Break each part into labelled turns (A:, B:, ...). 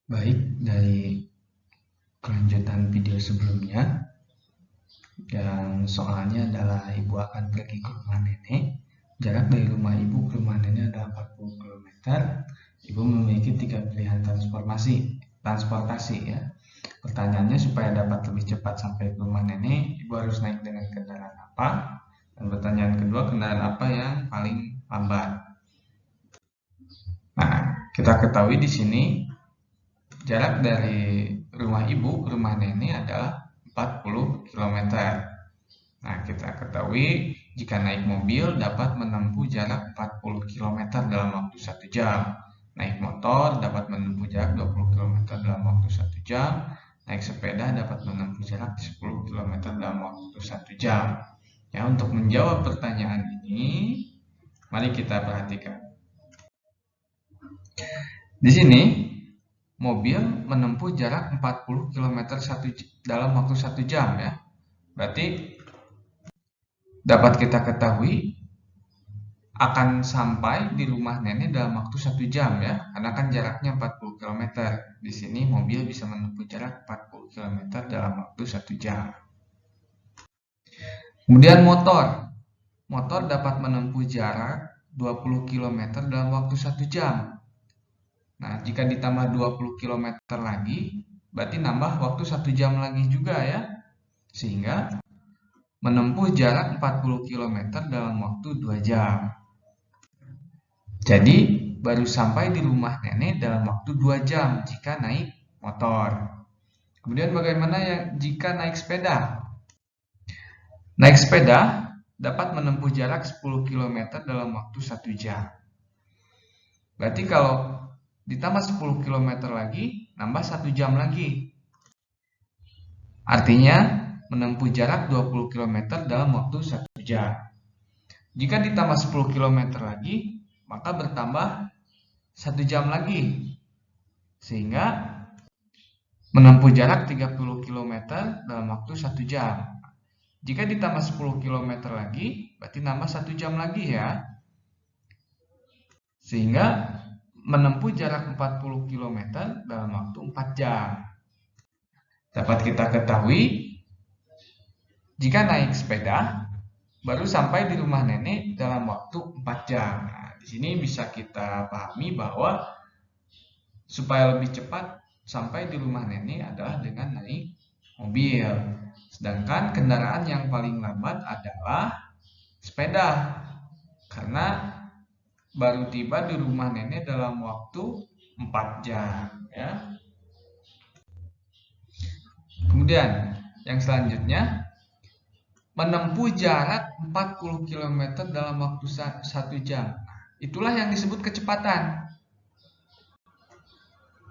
A: Baik, dari kelanjutan video sebelumnya yang soalnya adalah ibu akan pergi ke rumah nenek. Jarak dari rumah ibu ke rumah nenek adalah 40 km. Ibu memiliki 3 pilihan transportasi ya. Pertanyaannya, supaya dapat lebih cepat sampai ke rumah nenek, ibu harus naik dengan kendaraan apa? Dan pertanyaan kedua, kendaraan apa yang paling lambat? Nah, kita ketahui di sini jarak dari rumah ibu ke rumah nenek adalah 40 km. Nah, kita ketahui jika naik mobil dapat menempuh jarak 40 km dalam waktu 1 jam. Naik motor dapat menempuh jarak 20 km dalam waktu 1 jam. Naik sepeda dapat menempuh jarak 10 km dalam waktu 1 jam. Ya, untuk menjawab pertanyaan ini, mari kita perhatikan. Di sini mobil menempuh jarak 40 km dalam waktu 1 jam ya. Berarti dapat kita ketahui akan sampai di rumah nenek dalam waktu 1 jam ya. Karena kan jaraknya 40 km. Di sini mobil bisa menempuh jarak 40 km dalam waktu 1 jam. Kemudian motor. Motor dapat menempuh jarak 20 km dalam waktu 1 jam. Nah, jika ditambah 20 km lagi, berarti nambah waktu 1 jam lagi juga ya. Sehingga menempuh jarak 40 km dalam waktu 2 jam. Jadi, baru sampai di rumah nenek dalam waktu 2 jam jika naik motor. Kemudian bagaimana jika naik sepeda? Naik sepeda dapat menempuh jarak 10 km dalam waktu 1 jam. Berarti kalau ditambah 10 km lagi, nambah 1 jam lagi. Artinya, menempuh jarak 20 km dalam waktu 1 jam. Jika ditambah 10 km lagi, maka bertambah 1 jam lagi. Sehingga menempuh jarak 30 km dalam waktu 1 jam. Jika ditambah 10 km lagi, berarti nambah 1 jam lagi ya. Sehingga menempuh jarak 40 km dalam waktu 4 jam. Dapat kita ketahui, jika naik sepeda, baru sampai di rumah nenek dalam waktu 4 jam. Nah, di sini bisa kita pahami bahwa supaya lebih cepat sampai di rumah nenek adalah dengan naik mobil. Sedangkan kendaraan yang paling lambat adalah sepeda. Karena baru tiba di rumah nenek dalam waktu 4 jam ya. Kemudian yang selanjutnya, menempuh jarak 40 km dalam waktu 1 jam. Itulah yang disebut kecepatan.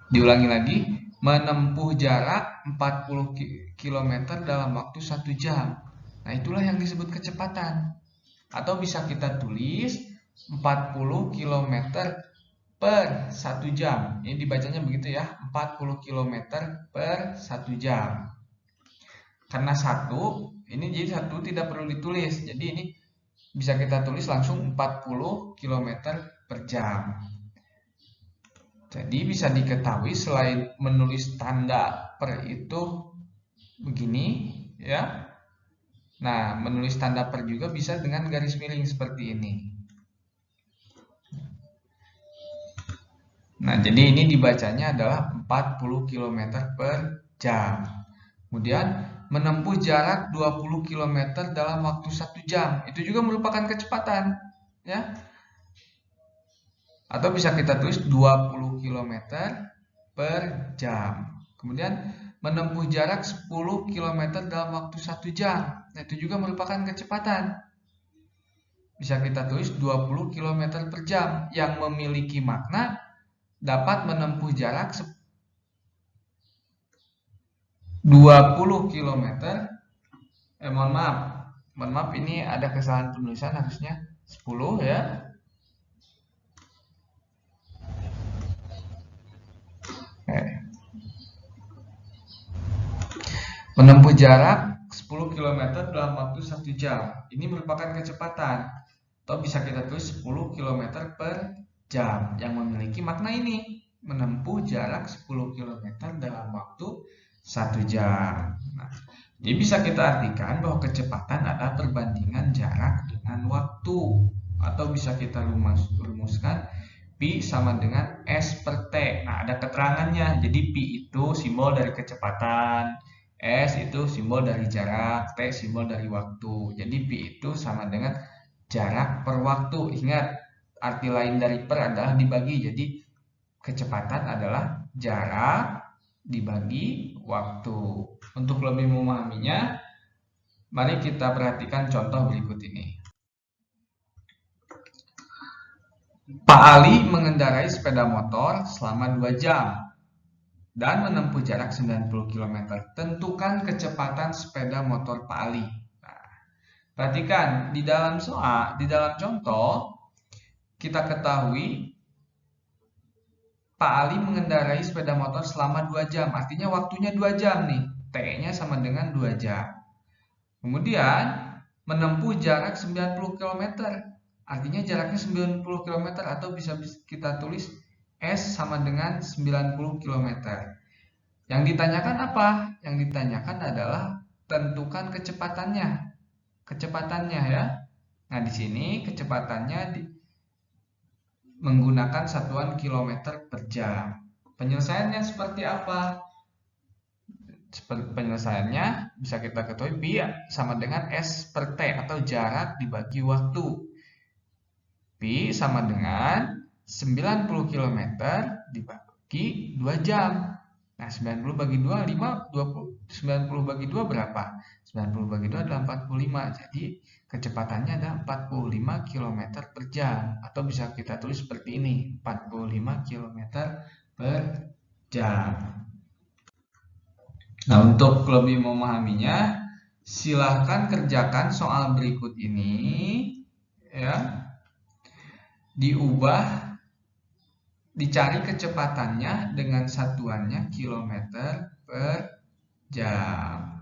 A: Diulangi lagi, menempuh jarak 40 km dalam waktu 1 jam. Nah, itulah yang disebut kecepatan. Atau bisa kita tulis 40 km per 1 jam. Ini dibacanya begitu ya, 40 km per 1 jam. Karena 1, ini jadi 1 tidak perlu ditulis. Jadi ini bisa kita tulis langsung 40 km per jam. Jadi bisa diketahui selain menulis tanda per itu begini ya. Nah, menulis tanda per juga bisa dengan garis miring seperti ini. Nah, jadi ini dibacanya adalah 40 km per jam. Kemudian menempuh jarak 20 km dalam waktu 1 jam. Itu juga merupakan kecepatan ya. Atau bisa kita tulis 20 km per jam. Kemudian menempuh jarak 10 km dalam waktu 1 jam. Nah, itu juga merupakan kecepatan. Bisa kita tulis 20 km per jam yang memiliki makna dapat menempuh jarak 20 km. Mohon maaf, ini ada kesalahan penulisan, harusnya 10 ya. Menempuh jarak 10 km dalam waktu 1 jam. Ini merupakan kecepatan. Atau bisa kita tulis 10 km per jam yang memiliki makna ini menempuh jarak 10 km dalam waktu 1 jam. Nah, jadi bisa kita artikan bahwa kecepatan adalah perbandingan jarak dengan waktu. Atau bisa kita rumuskan Pi sama dengan S per T. Nah, ada keterangannya. Jadi Pi itu simbol dari kecepatan, S itu simbol dari jarak, T simbol dari waktu. Jadi Pi itu sama dengan jarak per waktu. Ingat, arti lain dari per adalah dibagi. Jadi kecepatan adalah jarak dibagi waktu. Untuk lebih memahaminya, mari kita perhatikan contoh berikut ini. Pak Ali mengendarai sepeda motor selama 2 jam dan menempuh jarak 90 km. Tentukan kecepatan sepeda motor Pak Ali. Nah, perhatikan, di dalam contoh, kita ketahui Pak Ali mengendarai sepeda motor selama 2 jam. Artinya waktunya 2 jam nih. T-nya sama dengan 2 jam. Kemudian, menempuh jarak 90 km. Artinya jaraknya 90 km atau bisa kita tulis S sama dengan 90 km. Yang ditanyakan apa? Yang ditanyakan adalah tentukan kecepatannya. Kecepatannya ya. Nah, di sini kecepatannya menggunakan satuan kilometer per jam. Penyelesaiannya seperti apa? Penyelesaiannya bisa kita ketahui Pi sama dengan S per T atau jarak dibagi waktu. Pi sama dengan 90 km dibagi 2 jam. Nah, 90 bagi 2, 5, 20. 90 bagi 2 berapa? 90 bagi 2 adalah 45. Jadi, kecepatannya adalah 45 km per jam. Atau bisa kita tulis seperti ini, 45 km per jam. Nah, untuk lebih memahaminya, silahkan kerjakan soal berikut ini. Ya. Diubah, dicari kecepatannya dengan satuannya kilometer per jam.